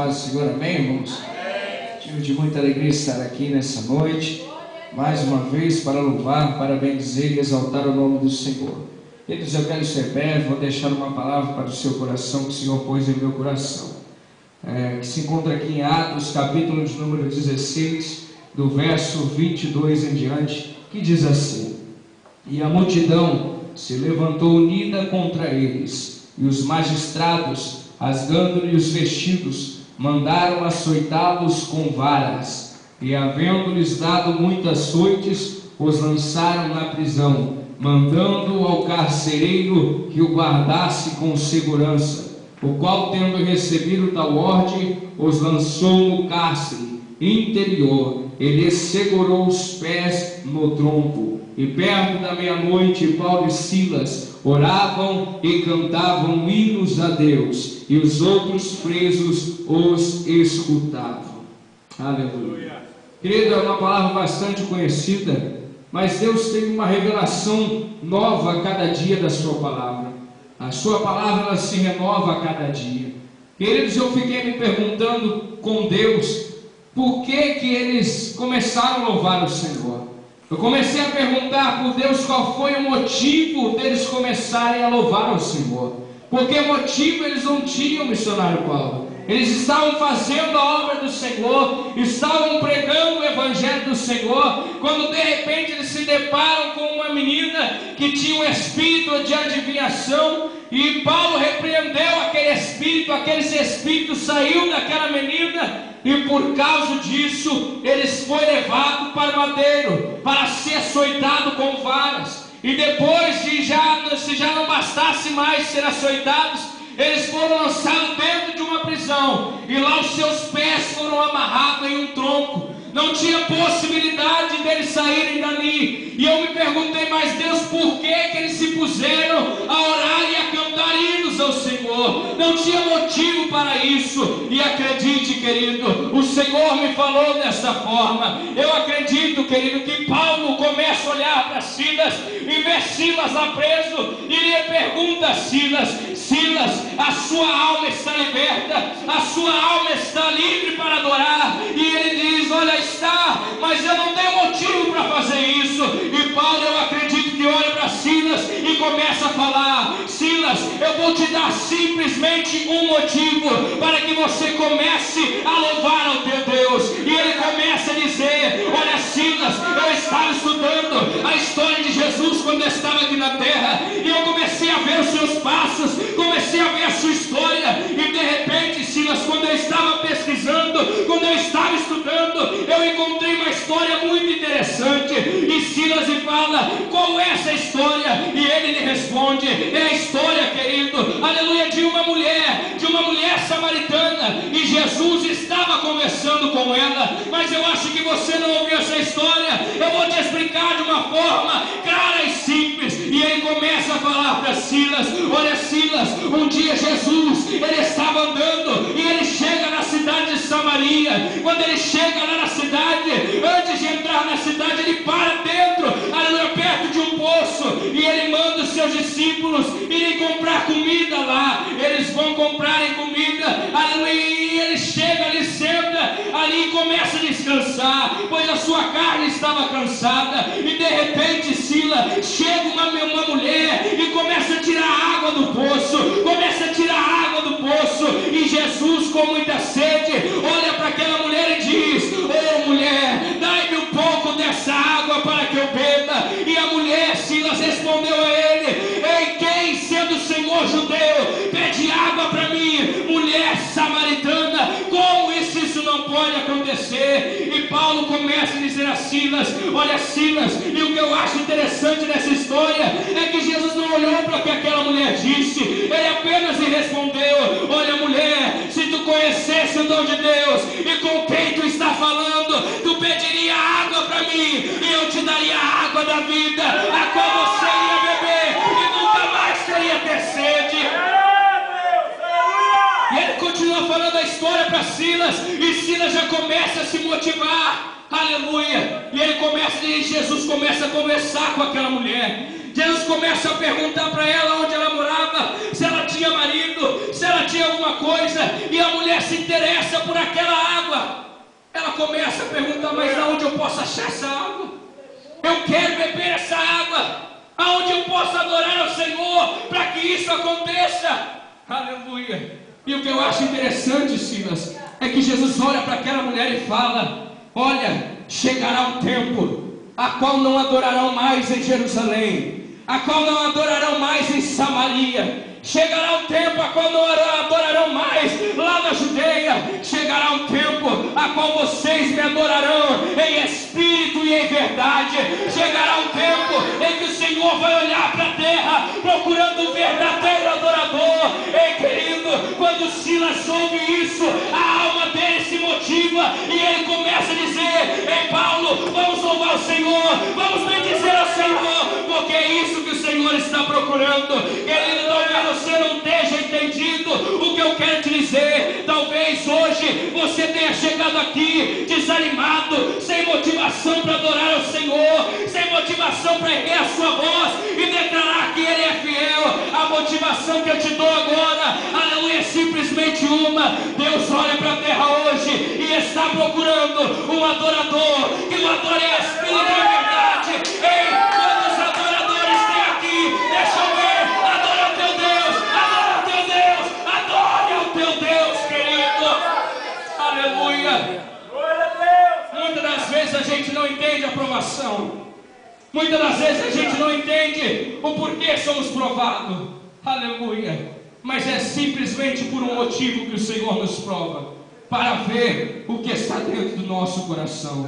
Paz do Senhor, amém, irmãos? Tive de muita alegria estar aqui nessa noite, mais uma vez para louvar, para bendizer e exaltar o nome do Senhor. Queridos, eu quero ser breve, vou deixar uma palavra para o seu coração, que o Senhor pôs em meu coração, que se encontra aqui em Atos, capítulo de número 16, do verso 22 em diante, que diz assim: E a multidão se levantou unida contra eles, e os magistrados, rasgando-lhe os vestidos, mandaram açoitá-los com varas, e havendo-lhes dado muitas açoites, os lançaram na prisão, mandando ao carcereiro que o guardasse com segurança, o qual, tendo recebido tal ordem, os lançou no cárcere interior, e lhes segurou os pés no tronco. E perto da meia-noite, Paulo e Silas oravam e cantavam hinos a Deus, e os outros presos os escutavam. Aleluia. Querido, é uma palavra bastante conhecida, mas Deus tem uma revelação nova a cada dia da sua palavra. A sua palavra, ela se renova a cada dia. Queridos, eu fiquei me perguntando com Deus, por que eles começaram a louvar o Senhor? Eu comecei a perguntar por Deus qual foi o motivo deles começarem a louvar o Senhor. Porque motivo eles não tinham, missionário Paulo. Eles estavam fazendo a obra do Senhor, estavam pregando o Evangelho do Senhor, quando de repente eles se deparam com uma menina que tinha um espírito de adivinhação, e Paulo repreendeu aqueles espíritos saiu daquela menina, e por causa disso eles foram levados para o madeiro, para ser açoitado com varas. E depois se já não bastasse mais ser açoitados, eles foram lançados dentro de uma prisão, e lá os seus pés foram amarrados em um tronco. Não tinha possibilidade deles saírem dali. E eu me perguntei, mas Deus, por que eles se puseram a orar e a cantar hinos ao Senhor? Não tinha motivo para isso. E acredite, querido, o Senhor me falou dessa forma. Eu acredito, querido, que Paulo começa a olhar para Silas e vê Silas lá preso, e lhe pergunta a Silas: Silas, a sua alma está liberta, a sua alma está livre para adorar. E ele diz: olha, está, mas eu não tenho motivo para fazer isso. E Paulo, eu acredito que olha para Silas e começa a falar: Silas, eu vou te dar simplesmente um motivo para que você comece a louvar ao teu Deus. E ele começa a dizer: olha, Silas, eu estava estudando a história de Jesus quando estava aqui na terra, e eu comecei a ver os seus passos, comecei a ver a sua história, e de repente, Silas, quando eu estava pesquisando, quando eu estava estudando, eu encontrei uma história muito interessante. E Silas lhe fala: qual é essa história? E ele lhe responde: é a história, querido, aleluia, de uma mulher samaritana, e Jesus estava conversando com ela. Mas eu acho que você não ouviu essa história. Eu vou te explicar de uma forma clara e simples. E ele começa a falar para Silas: olha, Silas, um dia Jesus, ele estava andando, e ele chega na cidade de Samaria. Quando ele chega lá na cidade, antes de entrar na cidade, ele para dentro, aleluia, perto de um poço, e ele manda os seus discípulos irem comprar comida lá. Eles vão comprarem comida, aleluia, e ele chega ali, senta ali e começa a descansar, pois a sua carne estava cansada. E de repente, Silas, chega uma mulher e começa a tirar água do poço, e Jesus, com muita sede, olha para aquela mulher e diz: ô mulher, dai-me um pouco dessa água para que eu beba. E a mulher, Silas, respondeu a ele: ei, quem, sendo o Senhor judeu, pede água para mim, mulher samaritana? Como isso não pode acontecer? E Paulo começa a dizer a Silas: olha, Silas, e o que eu acho interessante nessa história é que Jesus não olhou para o que aquela mulher disse, ele apenas lhe respondeu: olha, mulher, se tu conhecesse o dom de Deus e com quem tu está falando, tu pediria água para mim, e eu te daria a água da vida, a qual você iria beber e nunca mais teria ter sede. E ele continua falando a história para Silas, e Silas já começa a se motivar, aleluia, e ele começa, e Jesus começa a conversar com aquela mulher. Jesus começa a perguntar para ela onde ela morava, se ela tinha marido, se ela tinha alguma coisa, e a mulher se interessa por aquela água. Ela começa a perguntar, mas aonde eu posso achar essa água? Eu quero beber essa água. Aonde eu posso adorar ao Senhor para que isso aconteça? Aleluia. E o que eu acho interessante, Silas, é que Jesus olha para aquela mulher e fala: olha, chegará um tempo a qual não adorarão mais em Jerusalém, a qual não adorarão mais em Samaria. Chegará um tempo a qual não adorarão mais lá na Judeia. Chegará um tempo a qual vocês me adorarão em espírito e em verdade. Chegará um tempo em que o Senhor vai olhar para a terra procurando um verdadeiro adorador. Ei, querido, quando Silas soube isso, a alma dele se motiva e ele começa a dizer: ei, Paulo, vamos louvar o Senhor, vamos bendizer ao Senhor, porque é isso que o Senhor está procurando. Querido, talvez você não esteja entendido o que eu quero te dizer. Talvez hoje você tenha chegado aqui desanimado, sem motivação para adorar ao Senhor, sem motivação para erguer a sua voz e declarar que Ele é fiel. A motivação que eu te dou agora, aleluia, é simplesmente uma: Deus olha para a terra hoje e está procurando um adorador que o adore em espírito e em verdade. Ei, quantos adoradores tem aqui? Deixa eu ver. Adora o teu Deus, adora o teu Deus, adore o teu Deus, querido. Aleluia. Muitas das vezes a gente não entende a provação. Muitas das vezes a gente não entende o porquê somos provados. Aleluia. Mas é simplesmente por um motivo que o Senhor nos prova, para ver o que está dentro do nosso coração.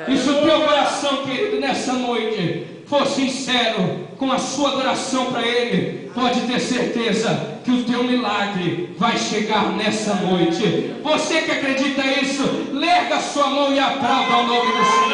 E se o teu coração, querido, nessa noite for sincero com a sua adoração para Ele, pode ter certeza que o teu milagre vai chegar nessa noite. Você que acredita nisso, lerga a sua mão e aplauda ao nome do Senhor.